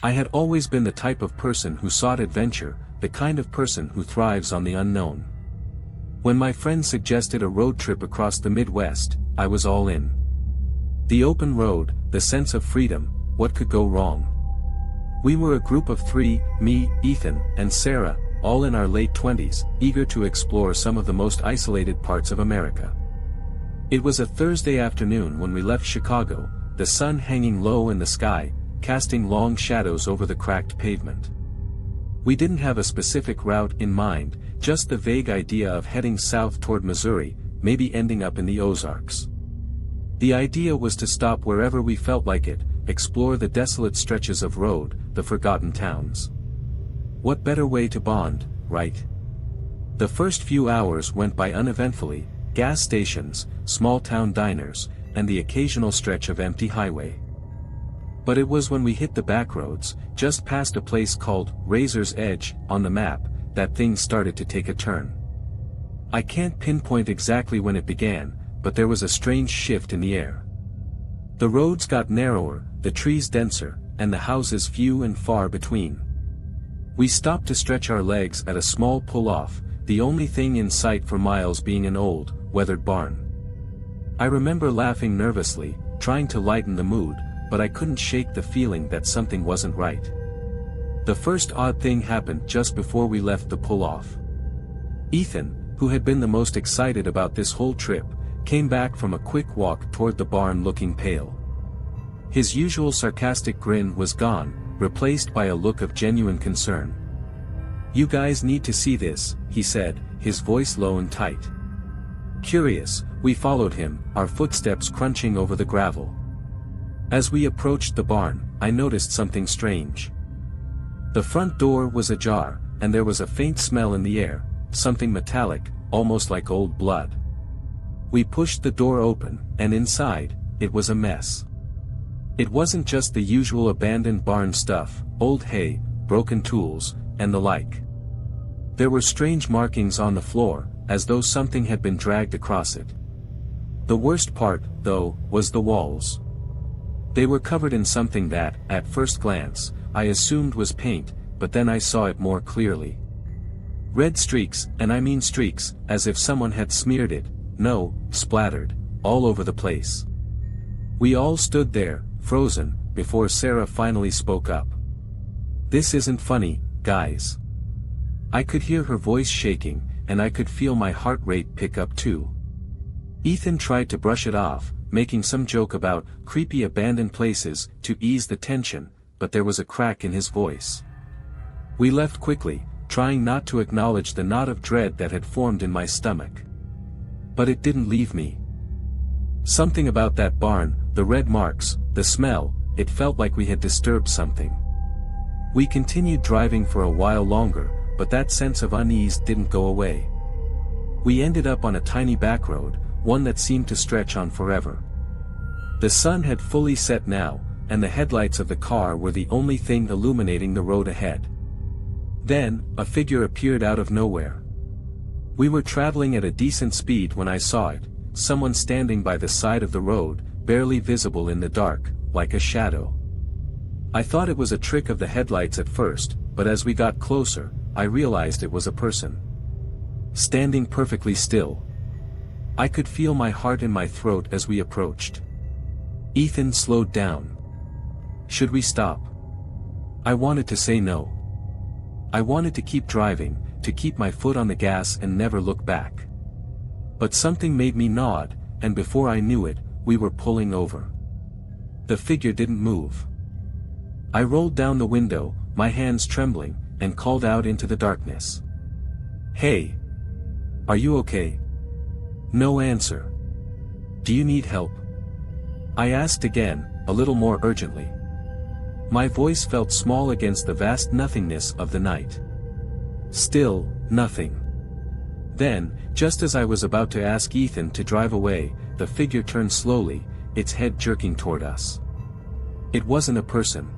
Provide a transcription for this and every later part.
I had always been the type of person who sought adventure, the kind of person who thrives on the unknown. When my friend suggested a road trip across the Midwest, I was all in. The open road, the sense of freedom, what could go wrong? We were a group of three, me, Ethan, and Sarah, all in our late 20s, eager to explore some of the most isolated parts of America. It was a Thursday afternoon when we left Chicago, the sun hanging low in the sky, casting long shadows over the cracked pavement. We didn't have a specific route in mind, just the vague idea of heading south toward Missouri, maybe ending up in the Ozarks. The idea was to stop wherever we felt like it, explore the desolate stretches of road, the forgotten towns. What better way to bond, right? The first few hours went by uneventfully, gas stations, small-town diners, and the occasional stretch of empty highway. But it was when we hit the backroads, just past a place called Razor's Edge on the map, that things started to take a turn. I can't pinpoint exactly when it began, but there was a strange shift in the air. The roads got narrower, the trees denser, and the houses few and far between. We stopped to stretch our legs at a small pull-off, the only thing in sight for miles being an old, weathered barn. I remember laughing nervously, trying to lighten the mood, but I couldn't shake the feeling that something wasn't right. The first odd thing happened just before we left the pull-off. Ethan, who had been the most excited about this whole trip, came back from a quick walk toward the barn looking pale. His usual sarcastic grin was gone, replaced by a look of genuine concern. "You guys need to see this," he said, his voice low and tight. Curious, we followed him, our footsteps crunching over the gravel. As we approached the barn, I noticed something strange. The front door was ajar, and there was a faint smell in the air, something metallic, almost like old blood. We pushed the door open, and inside, it was a mess. It wasn't just the usual abandoned barn stuff, old hay, broken tools, and the like. There were strange markings on the floor, as though something had been dragged across it. The worst part, though, was the walls. They were covered in something that, at first glance, I assumed was paint, but then I saw it more clearly. Red streaks, and I mean streaks, as if someone had smeared it, splattered, all over the place. We all stood there, frozen, before Sarah finally spoke up. "This isn't funny, guys." I could hear her voice shaking, and I could feel my heart rate pick up too. Ethan tried to brush it off, making some joke about creepy abandoned places to ease the tension, but there was a crack in his voice. We left quickly, trying not to acknowledge the knot of dread that had formed in my stomach. But it didn't leave me. Something about that barn, the red marks, the smell, it felt like we had disturbed something. We continued driving for a while longer, but that sense of unease didn't go away. We ended up on a tiny back road, one that seemed to stretch on forever. The sun had fully set now, and the headlights of the car were the only thing illuminating the road ahead. Then, a figure appeared out of nowhere. We were traveling at a decent speed when I saw it, someone standing by the side of the road, barely visible in the dark, like a shadow. I thought it was a trick of the headlights at first, but as we got closer, I realized it was a person. Standing perfectly still. I could feel my heart in my throat as we approached. Ethan slowed down. Should we stop? I wanted to say no. I wanted to keep driving, to keep my foot on the gas and never look back. But something made me nod, and before I knew it, we were pulling over. The figure didn't move. I rolled down the window, my hands trembling, and called out into the darkness. "Hey! Are you okay?" No answer. "Do you need help?" I asked again, a little more urgently. My voice felt small against the vast nothingness of the night. Still, nothing. Then, just as I was about to ask Ethan to drive away, the figure turned slowly, its head jerking toward us. It wasn't a person.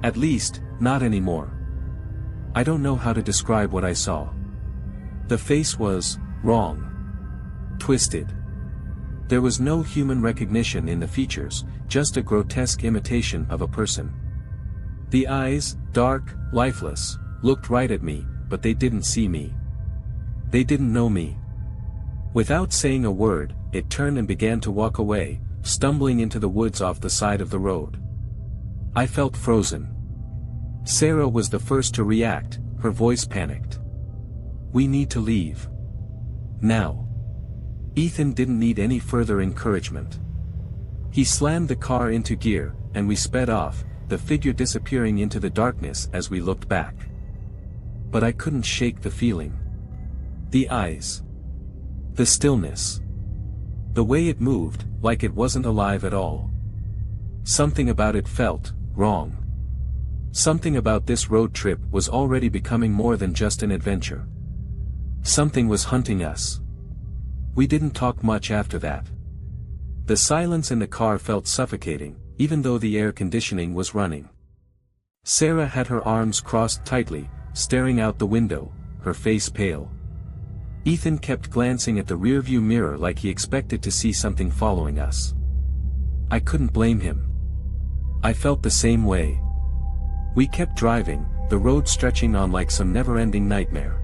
At least, not anymore. I don't know how to describe what I saw. The face was wrong. Twisted. There was no human recognition in the features, just a grotesque imitation of a person. The eyes, dark, lifeless, looked right at me, but they didn't see me. They didn't know me. Without saying a word, it turned and began to walk away, stumbling into the woods off the side of the road. I felt frozen. Sarah was the first to react, her voice panicked. "We need to leave. Now." Ethan didn't need any further encouragement. He slammed the car into gear, and we sped off, the figure disappearing into the darkness as we looked back. But I couldn't shake the feeling. The eyes. The stillness. The way it moved, like it wasn't alive at all. Something about it felt wrong. Something about this road trip was already becoming more than just an adventure. Something was hunting us. We didn't talk much after that. The silence in the car felt suffocating, even though the air conditioning was running. Sarah had her arms crossed tightly, staring out the window, her face pale. Ethan kept glancing at the rearview mirror like he expected to see something following us. I couldn't blame him. I felt the same way. We kept driving, the road stretching on like some never-ending nightmare.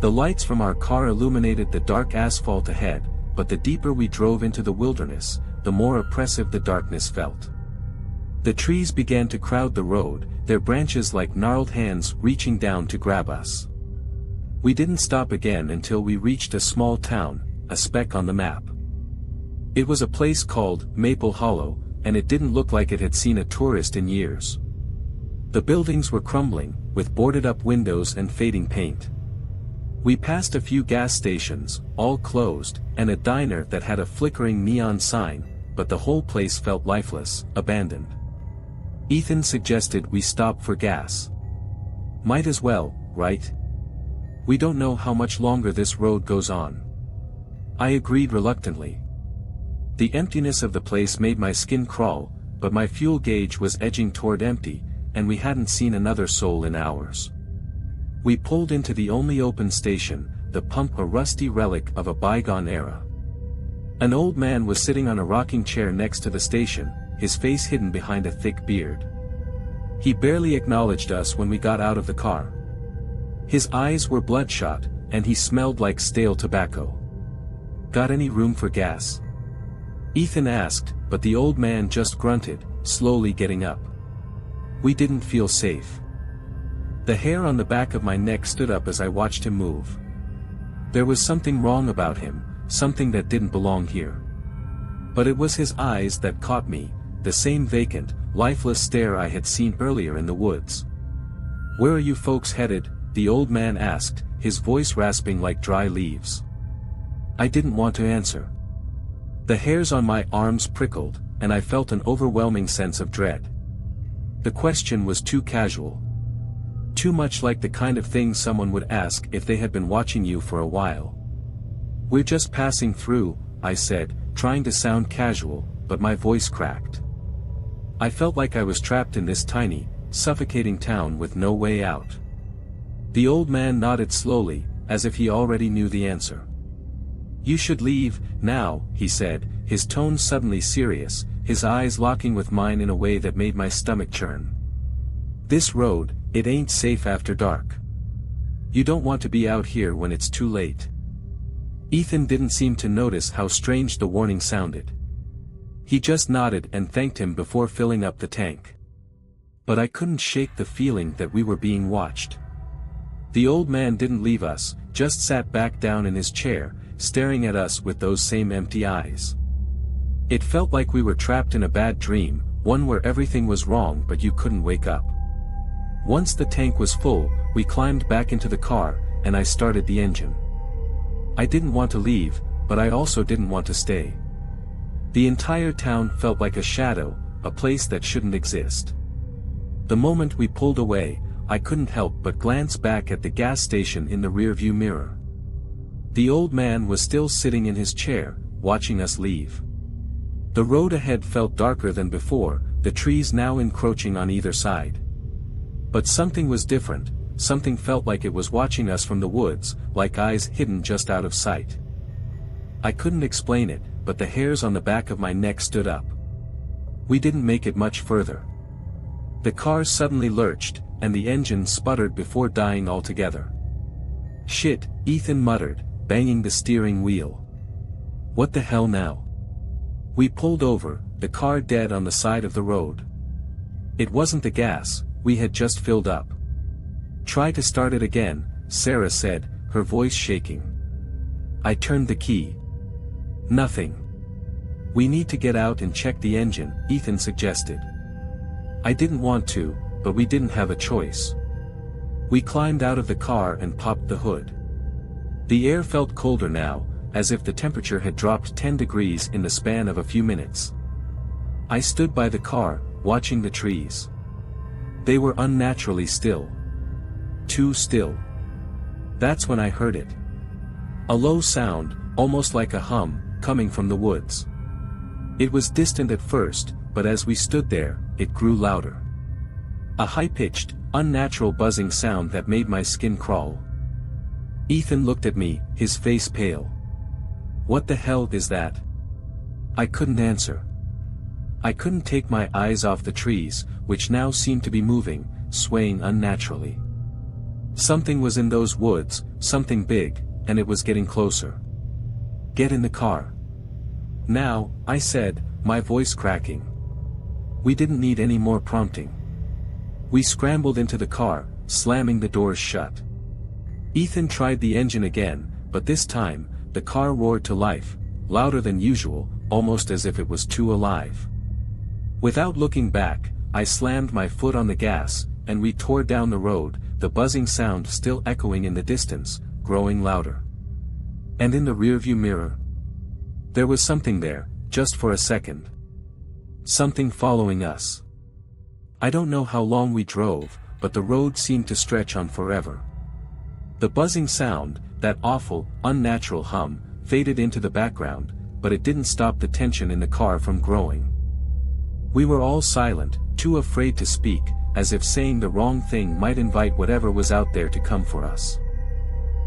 The lights from our car illuminated the dark asphalt ahead, but the deeper we drove into the wilderness, the more oppressive the darkness felt. The trees began to crowd the road, their branches like gnarled hands reaching down to grab us. We didn't stop again until we reached a small town, a speck on the map. It was a place called Maple Hollow, and it didn't look like it had seen a tourist in years. The buildings were crumbling, with boarded-up windows and fading paint. We passed a few gas stations, all closed, and a diner that had a flickering neon sign, but the whole place felt lifeless, abandoned. Ethan suggested we stop for gas. Might as well, right? We don't know how much longer this road goes on. I agreed reluctantly. The emptiness of the place made my skin crawl, but my fuel gauge was edging toward empty, and we hadn't seen another soul in hours. We pulled into the only open station, the pump, a rusty relic of a bygone era. An old man was sitting on a rocking chair next to the station, his face hidden behind a thick beard. He barely acknowledged us when we got out of the car. His eyes were bloodshot, and he smelled like stale tobacco. "Got any room for gas?" Ethan asked, but the old man just grunted, slowly getting up. We didn't feel safe. The hair on the back of my neck stood up as I watched him move. There was something wrong about him, something that didn't belong here. But it was his eyes that caught me, the same vacant, lifeless stare I had seen earlier in the woods. "Where are you folks headed?" the old man asked, his voice rasping like dry leaves. I didn't want to answer. The hairs on my arms prickled, and I felt an overwhelming sense of dread. The question was too casual. Too much like the kind of thing someone would ask if they had been watching you for a while. "We're just passing through," I said, trying to sound casual, but my voice cracked. I felt like I was trapped in this tiny, suffocating town with no way out. The old man nodded slowly, as if he already knew the answer. "You should leave, now," he said, his tone suddenly serious, his eyes locking with mine in a way that made my stomach churn. "This road, it ain't safe after dark. You don't want to be out here when it's too late." Ethan didn't seem to notice how strange the warning sounded. He just nodded and thanked him before filling up the tank. But I couldn't shake the feeling that we were being watched. The old man didn't leave us, just sat back down in his chair, staring at us with those same empty eyes. It felt like we were trapped in a bad dream, one where everything was wrong but you couldn't wake up. Once the tank was full, we climbed back into the car, and I started the engine. I didn't want to leave, but I also didn't want to stay. The entire town felt like a shadow, a place that shouldn't exist. The moment we pulled away, I couldn't help but glance back at the gas station in the rearview mirror. The old man was still sitting in his chair, watching us leave. The road ahead felt darker than before, the trees now encroaching on either side. But something was different, something felt like it was watching us from the woods, like eyes hidden just out of sight. I couldn't explain it, but the hairs on the back of my neck stood up. We didn't make it much further. The car suddenly lurched, and the engine sputtered before dying altogether. "Shit," Ethan muttered, banging the steering wheel. "What the hell now?" We pulled over, the car dead on the side of the road. It wasn't the gas, we had just filled up. "Try to start it again," Sarah said, her voice shaking. I turned the key. Nothing. "We need to get out and check the engine," Ethan suggested. I didn't want to, but we didn't have a choice. We climbed out of the car and popped the hood. The air felt colder now, as if the temperature had dropped 10 degrees in the span of a few minutes. I stood by the car, watching the trees. They were unnaturally still. Too still. That's when I heard it. A low sound, almost like a hum, coming from the woods. It was distant at first, but as we stood there, it grew louder. A high-pitched, unnatural buzzing sound that made my skin crawl. Ethan looked at me, his face pale. "What the hell is that?" I couldn't answer. I couldn't take my eyes off the trees, which now seemed to be moving, swaying unnaturally. Something was in those woods, something big, and it was getting closer. "Get in the car." "Now," I said, my voice cracking. We didn't need any more prompting. We scrambled into the car, slamming the doors shut. Ethan tried the engine again, but this time, the car roared to life, louder than usual, almost as if it was too alive. Without looking back, I slammed my foot on the gas, and we tore down the road, the buzzing sound still echoing in the distance, growing louder. And in the rearview mirror, there was something there, just for a second. Something following us. I don't know how long we drove, but the road seemed to stretch on forever. The buzzing sound, that awful, unnatural hum, faded into the background, but it didn't stop the tension in the car from growing. We were all silent, too afraid to speak, as if saying the wrong thing might invite whatever was out there to come for us.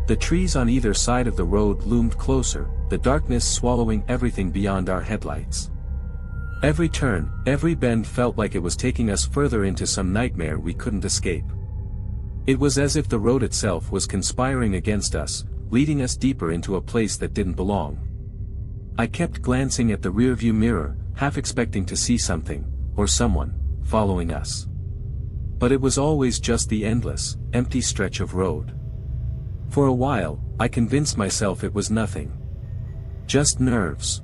The trees on either side of the road loomed closer, the darkness swallowing everything beyond our headlights. Every turn, every bend felt like it was taking us further into some nightmare we couldn't escape. It was as if the road itself was conspiring against us, leading us deeper into a place that didn't belong. I kept glancing at the rearview mirror, half expecting to see something, or someone, following us. But it was always just the endless, empty stretch of road. For a while, I convinced myself it was nothing. Just nerves.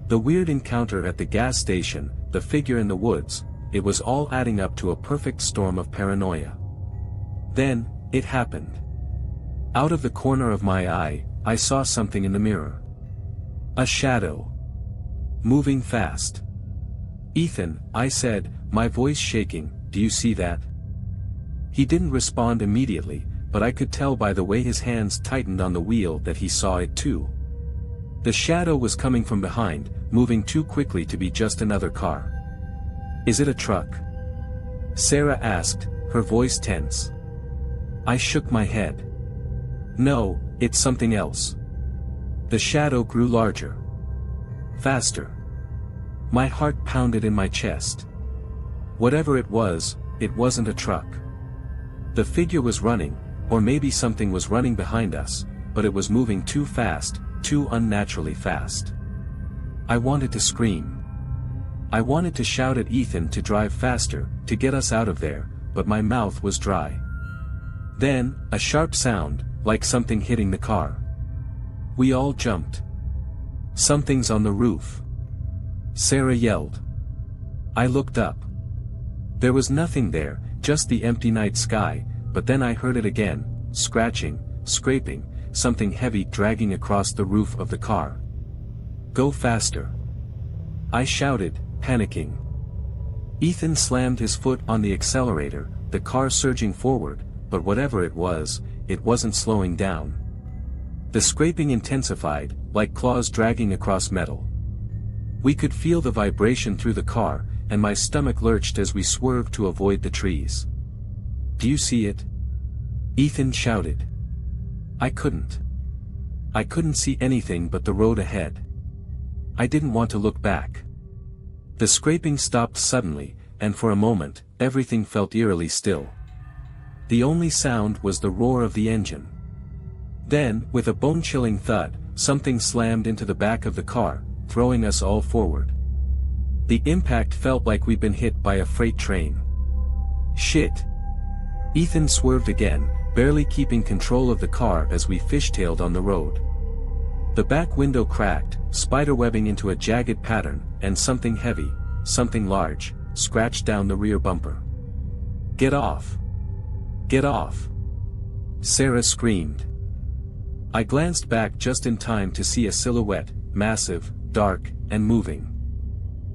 The weird encounter at the gas station, the figure in the woods, it was all adding up to a perfect storm of paranoia. Then, it happened. Out of the corner of my eye, I saw something in the mirror. A shadow. Moving fast. "Ethan," I said, my voice shaking, "do you see that?" He didn't respond immediately, but I could tell by the way his hands tightened on the wheel that he saw it too. The shadow was coming from behind, moving too quickly to be just another car. "Is it a truck?" Sarah asked, her voice tense. I shook my head. "No, it's something else." The shadow grew larger. Faster. My heart pounded in my chest. Whatever it wasn't a truck. The figure was running, or maybe something was running behind us, but it was moving too fast, too unnaturally fast. I wanted to scream. I wanted to shout at Ethan to drive faster, to get us out of there, but my mouth was dry. Then, a sharp sound, like something hitting the car. We all jumped. "Something's on the roof," Sarah yelled. I looked up. There was nothing there, just the empty night sky, but then I heard it again, scratching, scraping, something heavy dragging across the roof of the car. "Go faster," I shouted, panicking. Ethan slammed his foot on the accelerator, the car surging forward, but whatever it wasn't slowing down. The scraping intensified, like claws dragging across metal. We could feel the vibration through the car, and my stomach lurched as we swerved to avoid the trees. "Do you see it?" Ethan shouted. I couldn't. I couldn't see anything but the road ahead. I didn't want to look back. The scraping stopped suddenly, and for a moment, everything felt eerily still. The only sound was the roar of the engine. Then, with a bone-chilling thud, something slammed into the back of the car, throwing us all forward. The impact felt like we'd been hit by a freight train. Shit! Ethan swerved again, barely keeping control of the car as we fishtailed on the road. The back window cracked, spiderwebbing into a jagged pattern, and something heavy, something large, scratched down the rear bumper. "Get off! Get off!" Sarah screamed. I glanced back just in time to see a silhouette, massive, dark, and moving.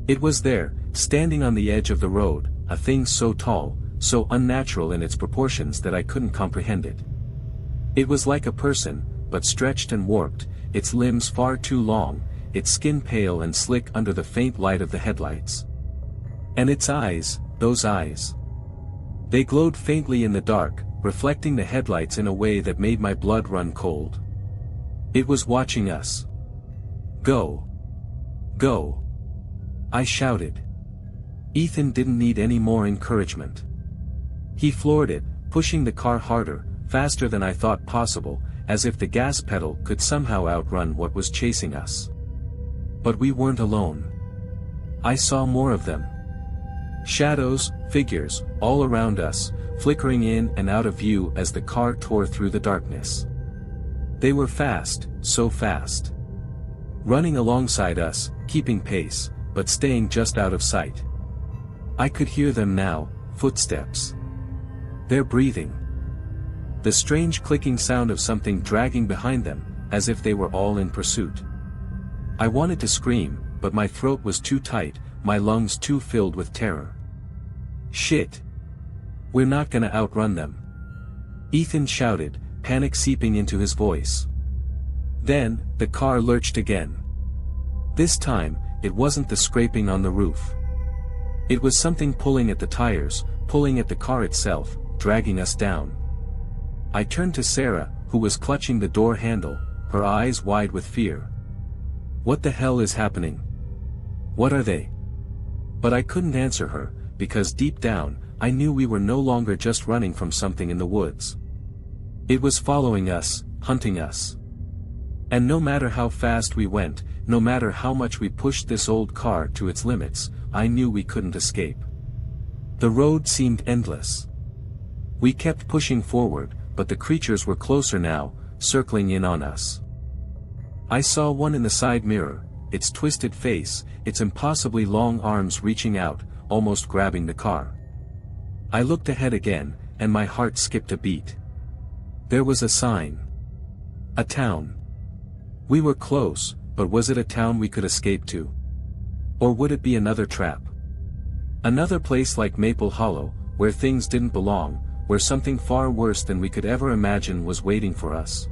It was there, standing on the edge of the road, a thing so tall, so unnatural in its proportions that I couldn't comprehend it. It was like a person, but stretched and warped, its limbs far too long, its skin pale and slick under the faint light of the headlights. And its eyes, those eyes. They glowed faintly in the dark, reflecting the headlights in a way that made my blood run cold. It was watching us. "Go! Go!" I shouted. Ethan didn't need any more encouragement. He floored it, pushing the car harder, faster than I thought possible, as if the gas pedal could somehow outrun what was chasing us. But we weren't alone. I saw more of them. Shadows, figures, all around us, flickering in and out of view as the car tore through the darkness. They were fast, so fast. Running alongside us, keeping pace, but staying just out of sight. I could hear them now, footsteps. Their breathing. The strange clicking sound of something dragging behind them, as if they were all in pursuit. I wanted to scream, but my throat was too tight, my lungs too filled with terror. "Shit! We're not gonna outrun them!" Ethan shouted, panic seeping into his voice. Then, the car lurched again. This time, it wasn't the scraping on the roof. It was something pulling at the tires, pulling at the car itself, dragging us down. I turned to Sarah, who was clutching the door handle, her eyes wide with fear. "What the hell is happening? What are they?" But I couldn't answer her, because deep down, I knew we were no longer just running from something in the woods. It was following us, hunting us. And no matter how fast we went, no matter how much we pushed this old car to its limits, I knew we couldn't escape. The road seemed endless. We kept pushing forward, but the creatures were closer now, circling in on us. I saw one in the side mirror, its twisted face, its impossibly long arms reaching out, almost grabbing the car. I looked ahead again, and my heart skipped a beat. There was a sign. A town. We were close, but was it a town we could escape to? Or would it be another trap? Another place like Maple Hollow, where things didn't belong, where something far worse than we could ever imagine was waiting for us.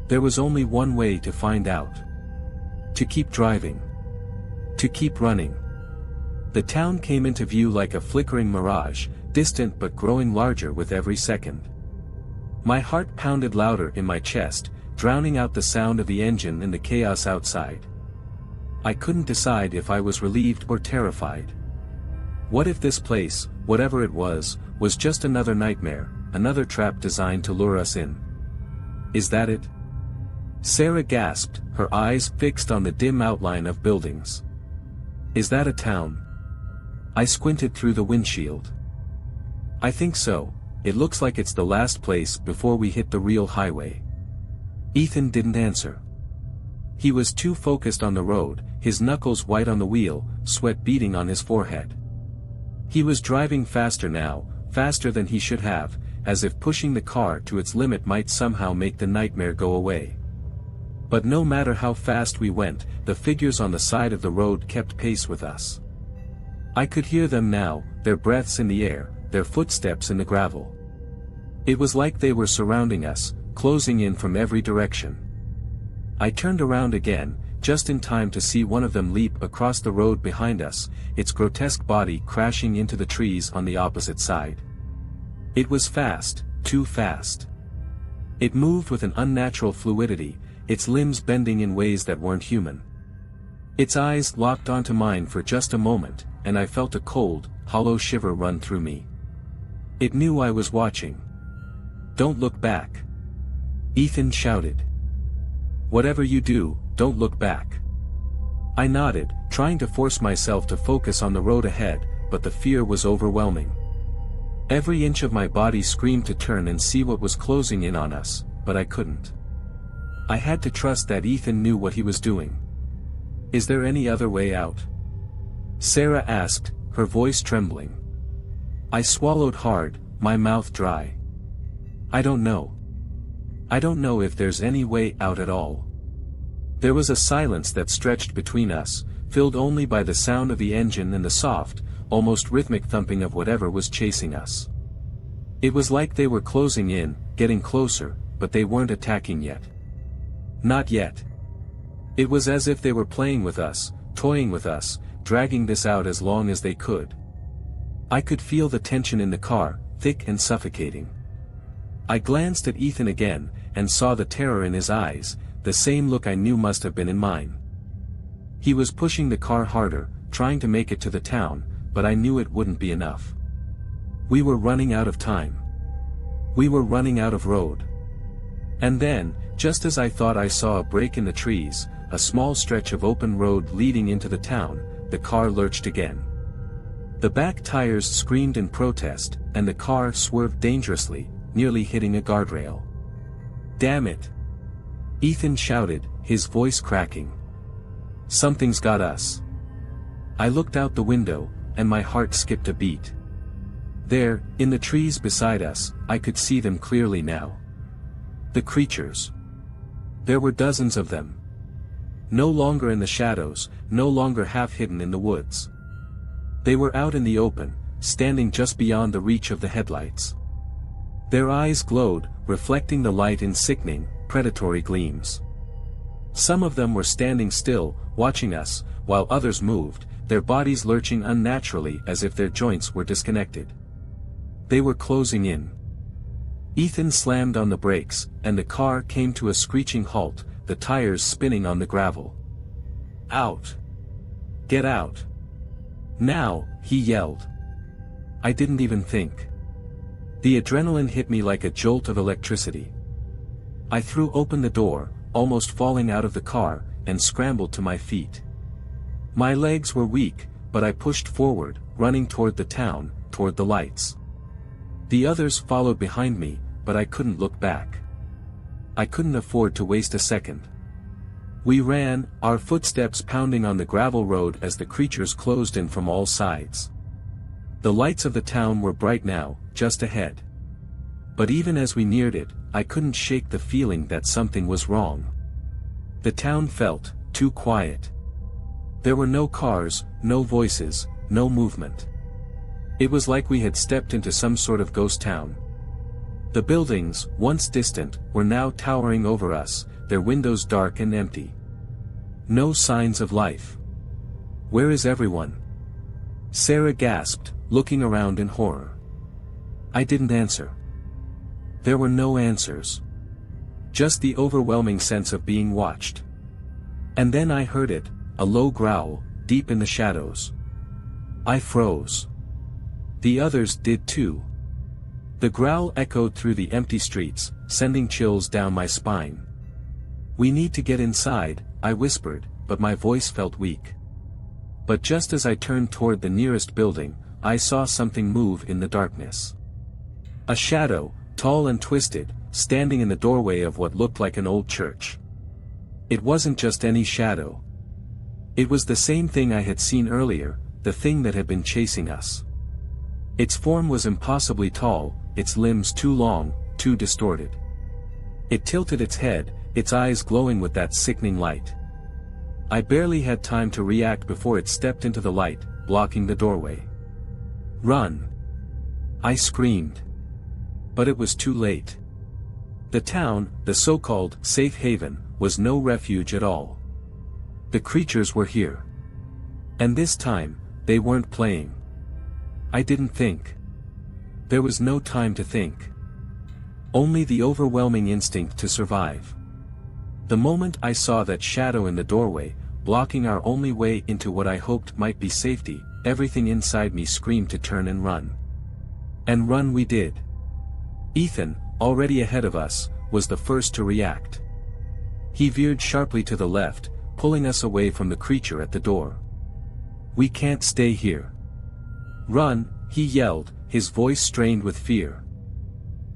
There was only one way to find out. To keep driving. To keep running. The town came into view like a flickering mirage, distant but growing larger with every second. My heart pounded louder in my chest, drowning out the sound of the engine in the chaos outside. I couldn't decide if I was relieved or terrified. What if this place, whatever it was just another nightmare, another trap designed to lure us in? Is that it? Sarah gasped, her eyes fixed on the dim outline of buildings. Is that a town? I squinted through the windshield. I think so, it looks like it's the last place before we hit the real highway. Ethan didn't answer. He was too focused on the road, his knuckles white on the wheel, sweat beading on his forehead. He was driving faster now, faster than he should have, as if pushing the car to its limit might somehow make the nightmare go away. But no matter how fast we went, the figures on the side of the road kept pace with us. I could hear them now, their breaths in the air, their footsteps in the gravel. It was like they were surrounding us, closing in from every direction. I turned around again, just in time to see one of them leap across the road behind us, its grotesque body crashing into the trees on the opposite side. It was fast, too fast. It moved with an unnatural fluidity, its limbs bending in ways that weren't human. Its eyes locked onto mine for just a moment, and I felt a cold, hollow shiver run through me. It knew I was watching. "Don't look back," Ethan shouted. "Whatever you do, don't look back." I nodded, trying to force myself to focus on the road ahead, but the fear was overwhelming. Every inch of my body screamed to turn and see what was closing in on us, but I couldn't. I had to trust that Ethan knew what he was doing. "Is there any other way out?" Sarah asked, her voice trembling. I swallowed hard, my mouth dry. "I don't know. I don't know if there's any way out at all." There was a silence that stretched between us, filled only by the sound of the engine and the soft, almost rhythmic thumping of whatever was chasing us. It was like they were closing in, getting closer, but they weren't attacking yet. Not yet. It was as if they were playing with us, toying with us, dragging this out as long as they could. I could feel the tension in the car, thick and suffocating. I glanced at Ethan again, and saw the terror in his eyes, the same look I knew must have been in mine. He was pushing the car harder, trying to make it to the town, but I knew it wouldn't be enough. We were running out of time. We were running out of road. And then, just as I thought I saw a break in the trees, a small stretch of open road leading into the town, the car lurched again. The back tires screamed in protest, and the car swerved dangerously, nearly hitting a guardrail. "Damn it!" Ethan shouted, his voice cracking. "Something's got us." I looked out the window, and my heart skipped a beat. There, in the trees beside us, I could see them clearly now. The creatures. There were dozens of them. No longer in the shadows, no longer half hidden in the woods. They were out in the open, standing just beyond the reach of the headlights. Their eyes glowed, reflecting the light in sickening, predatory gleams. Some of them were standing still, watching us, while others moved, their bodies lurching unnaturally as if their joints were disconnected. They were closing in. Ethan slammed on the brakes, and the car came to a screeching halt, the tires spinning on the gravel. "Out! Get out! Now!" he yelled. I didn't even think. The adrenaline hit me like a jolt of electricity. I threw open the door, almost falling out of the car, and scrambled to my feet. My legs were weak, but I pushed forward, running toward the town, toward the lights. The others followed behind me, but I couldn't look back. I couldn't afford to waste a second. We ran, our footsteps pounding on the gravel road as the creatures closed in from all sides. The lights of the town were bright now, just ahead. But even as we neared it, I couldn't shake the feeling that something was wrong. The town felt too quiet. There were no cars, no voices, no movement. It was like we had stepped into some sort of ghost town. The buildings, once distant, were now towering over us, their windows dark and empty. No signs of life. "Where is everyone?" Sarah gasped, looking around in horror. I didn't answer. There were no answers. Just the overwhelming sense of being watched. And then I heard it, a low growl, deep in the shadows. I froze. The others did too. The growl echoed through the empty streets, sending chills down my spine. "We need to get inside," I whispered, but my voice felt weak. But just as I turned toward the nearest building, I saw something move in the darkness. A shadow, tall and twisted, standing in the doorway of what looked like an old church. It wasn't just any shadow. It was the same thing I had seen earlier, the thing that had been chasing us. Its form was impossibly tall, its limbs too long, too distorted. It tilted its head, its eyes glowing with that sickening light. I barely had time to react before it stepped into the light, blocking the doorway. "Run!" I screamed. But it was too late. The town, the so-called safe haven, was no refuge at all. The creatures were here. And this time, they weren't playing. I didn't think. There was no time to think. Only the overwhelming instinct to survive. The moment I saw that shadow in the doorway, blocking our only way into what I hoped might be safety, everything inside me screamed to turn and run. And run we did. Ethan, already ahead of us, was the first to react. He veered sharply to the left, pulling us away from the creature at the door. "We can't stay here." "Run," he yelled, his voice strained with fear.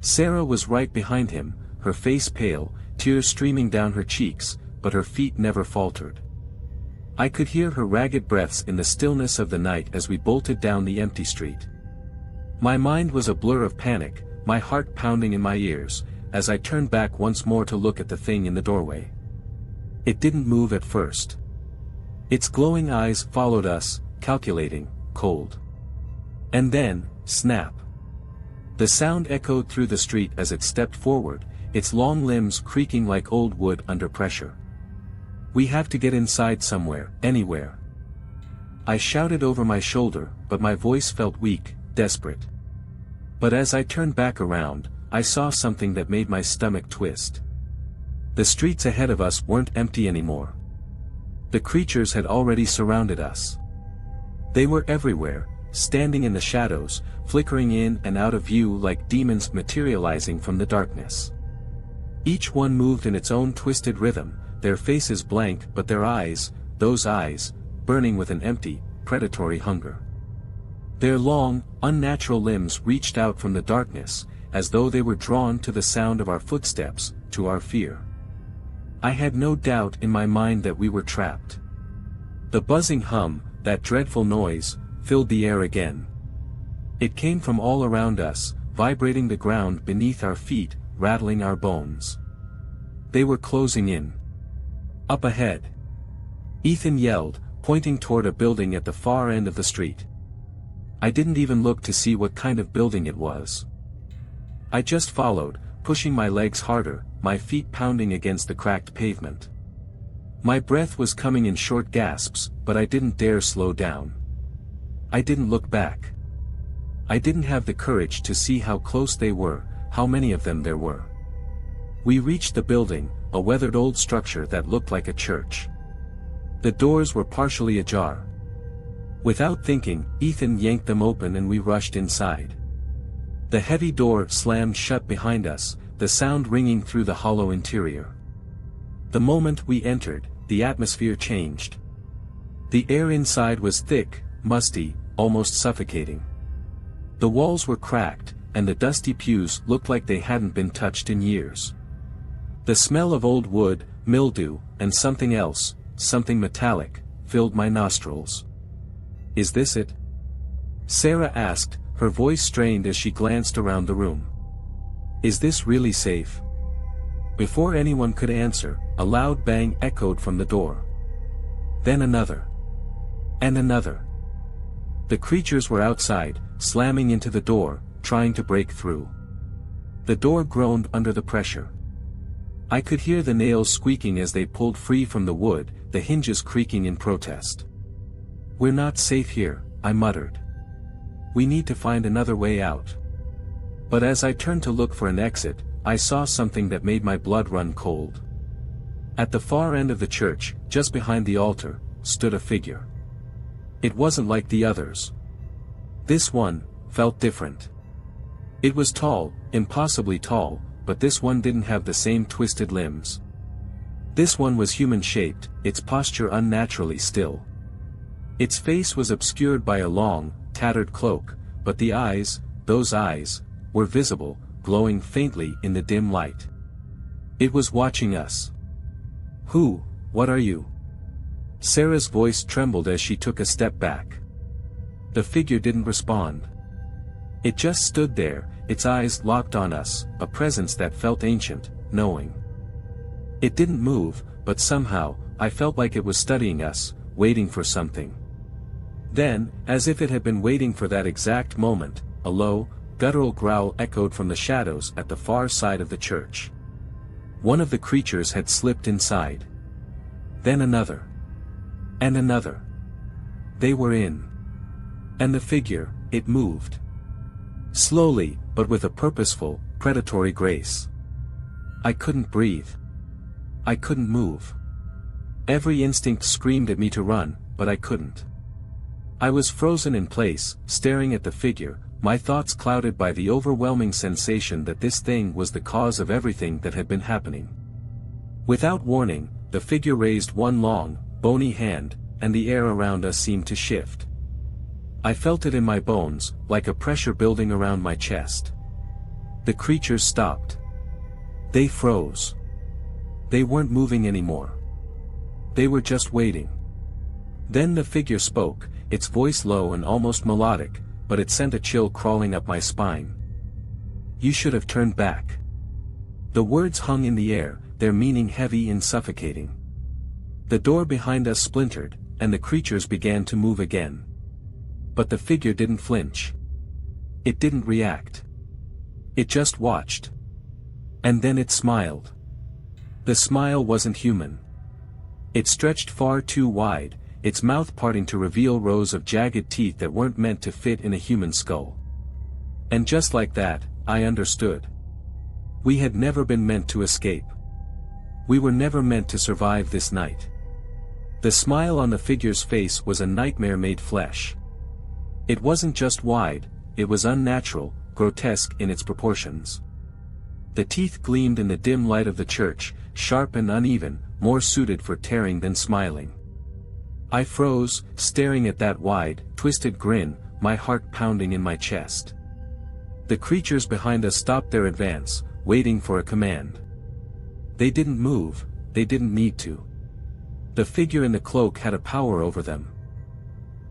Sarah was right behind him, her face pale, tears streaming down her cheeks, but her feet never faltered. I could hear her ragged breaths in the stillness of the night as we bolted down the empty street. My mind was a blur of panic, my heart pounding in my ears, as I turned back once more to look at the thing in the doorway. It didn't move at first. Its glowing eyes followed us, calculating, cold. And then, snap. The sound echoed through the street as it stepped forward, its long limbs creaking like old wood under pressure. "We have to get inside somewhere, anywhere." I shouted over my shoulder, but my voice felt weak, desperate. But as I turned back around, I saw something that made my stomach twist. The streets ahead of us weren't empty anymore. The creatures had already surrounded us. They were everywhere, standing in the shadows, flickering in and out of view like demons materializing from the darkness. Each one moved in its own twisted rhythm, their faces blank but their eyes, those eyes, burning with an empty, predatory hunger. Their long, unnatural limbs reached out from the darkness, as though they were drawn to the sound of our footsteps, to our fear. I had no doubt in my mind that we were trapped. The buzzing hum, that dreadful noise, filled the air again. It came from all around us, vibrating the ground beneath our feet, rattling our bones. They were closing in. Up ahead. Ethan yelled, pointing toward a building at the far end of the street. I didn't even look to see what kind of building it was. I just followed, pushing my legs harder, my feet pounding against the cracked pavement. My breath was coming in short gasps, but I didn't dare slow down. I didn't look back. I didn't have the courage to see how close they were, how many of them there were. We reached the building, a weathered old structure that looked like a church. The doors were partially ajar. Without thinking, Ethan yanked them open and we rushed inside. The heavy door slammed shut behind us, the sound ringing through the hollow interior. The moment we entered, the atmosphere changed. The air inside was thick, musty, almost suffocating. The walls were cracked, and the dusty pews looked like they hadn't been touched in years. The smell of old wood, mildew, and something else, something metallic, filled my nostrils. "Is this it?" Sarah asked, her voice strained as she glanced around the room. "Is this really safe?" Before anyone could answer, a loud bang echoed from the door. Then another. And another. The creatures were outside, slamming into the door, trying to break through. The door groaned under the pressure. I could hear the nails squeaking as they pulled free from the wood, the hinges creaking in protest. "We're not safe here," I muttered. "We need to find another way out." But as I turned to look for an exit, I saw something that made my blood run cold. At the far end of the church, just behind the altar, stood a figure. It wasn't like the others. This one felt different. It was tall, impossibly tall, but this one didn't have the same twisted limbs. This one was human-shaped, its posture unnaturally still. Its face was obscured by a long, tattered cloak, but the eyes, those eyes, were visible, glowing faintly in the dim light. It was watching us. What are you?" Sarah's voice trembled as she took a step back. The figure didn't respond. It just stood there, its eyes locked on us, a presence that felt ancient, knowing. It didn't move, but somehow, I felt like it was studying us, waiting for something. Then, as if it had been waiting for that exact moment, a low, guttural growl echoed from the shadows at the far side of the church. One of the creatures had slipped inside. Then another. And another. They were in. And the figure, it moved. Slowly, but with a purposeful, predatory grace. I couldn't breathe. I couldn't move. Every instinct screamed at me to run, but I couldn't. I was frozen in place, staring at the figure, my thoughts clouded by the overwhelming sensation that this thing was the cause of everything that had been happening. Without warning, the figure raised one long, bony hand, and the air around us seemed to shift. I felt it in my bones, like a pressure building around my chest. The creatures stopped. They froze. They weren't moving anymore. They were just waiting. Then the figure spoke, its voice low and almost melodic, but it sent a chill crawling up my spine. "You should have turned back." The words hung in the air, their meaning heavy and suffocating. The door behind us splintered, and the creatures began to move again. But the figure didn't flinch. It didn't react. It just watched. And then it smiled. The smile wasn't human. It stretched far too wide, its mouth parting to reveal rows of jagged teeth that weren't meant to fit in a human skull. And just like that, I understood. We had never been meant to escape. We were never meant to survive this night. The smile on the figure's face was a nightmare made flesh. It wasn't just wide, it was unnatural, grotesque in its proportions. The teeth gleamed in the dim light of the church, sharp and uneven, more suited for tearing than smiling. I froze, staring at that wide, twisted grin, my heart pounding in my chest. The creatures behind us stopped their advance, waiting for a command. They didn't move, they didn't need to. The figure in the cloak had a power over them.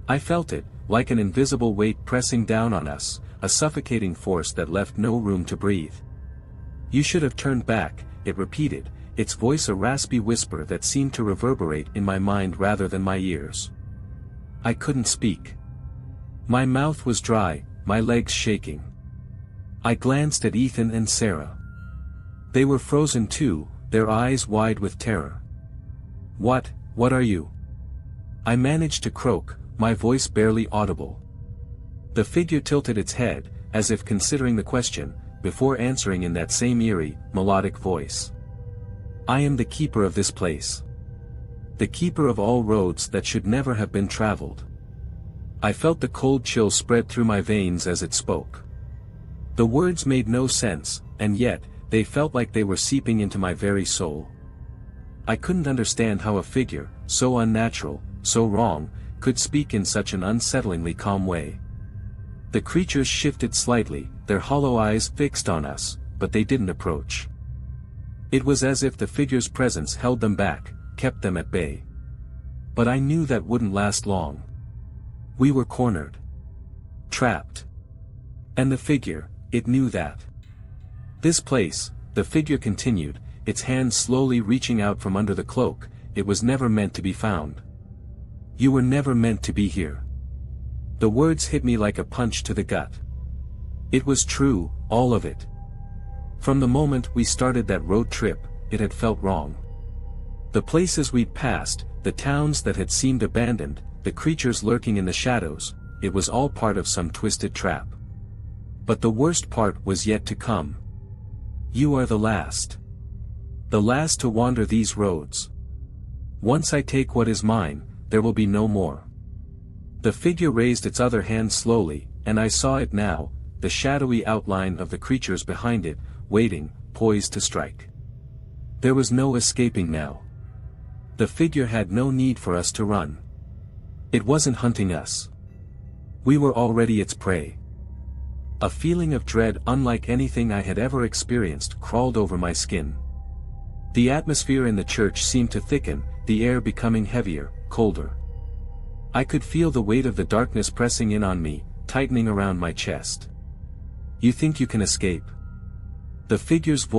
I felt it, like an invisible weight pressing down on us, a suffocating force that left no room to breathe. "You should have turned back," it repeated, its voice a raspy whisper that seemed to reverberate in my mind rather than my ears. I couldn't speak. My mouth was dry, my legs shaking. I glanced at Ethan and Sarah. They were frozen too, their eyes wide with terror. What are you?" I managed to croak, my voice barely audible. The figure tilted its head, as if considering the question, before answering in that same eerie, melodic voice. "I am the keeper of this place. The keeper of all roads that should never have been traveled." I felt the cold chill spread through my veins as it spoke. The words made no sense, and yet, they felt like they were seeping into my very soul. I couldn't understand how a figure, so unnatural, so wrong, could speak in such an unsettlingly calm way. The creatures shifted slightly, their hollow eyes fixed on us, but they didn't approach. It was as if the figure's presence held them back, kept them at bay. But I knew that wouldn't last long. We were cornered. Trapped. And the figure, it knew that. "This place," the figure continued, its hand slowly reaching out from under the cloak, "it was never meant to be found. You were never meant to be here." The words hit me like a punch to the gut. It was true, all of it. From the moment we started that road trip, it had felt wrong. The places we'd passed, the towns that had seemed abandoned, the creatures lurking in the shadows, it was all part of some twisted trap. But the worst part was yet to come. You are the last. The last to wander these roads. Once I take what is mine, there will be no more. The figure raised its other hand slowly, and I saw it now, the shadowy outline of the creatures behind it, waiting, poised to strike. There was no escaping now. The figure had no need for us to run. It wasn't hunting us. We were already its prey. A feeling of dread unlike anything I had ever experienced crawled over my skin. The atmosphere in the church seemed to thicken, the air becoming heavier, colder. I could feel the weight of the darkness pressing in on me, tightening around my chest. "You think you can escape?" The figure's voice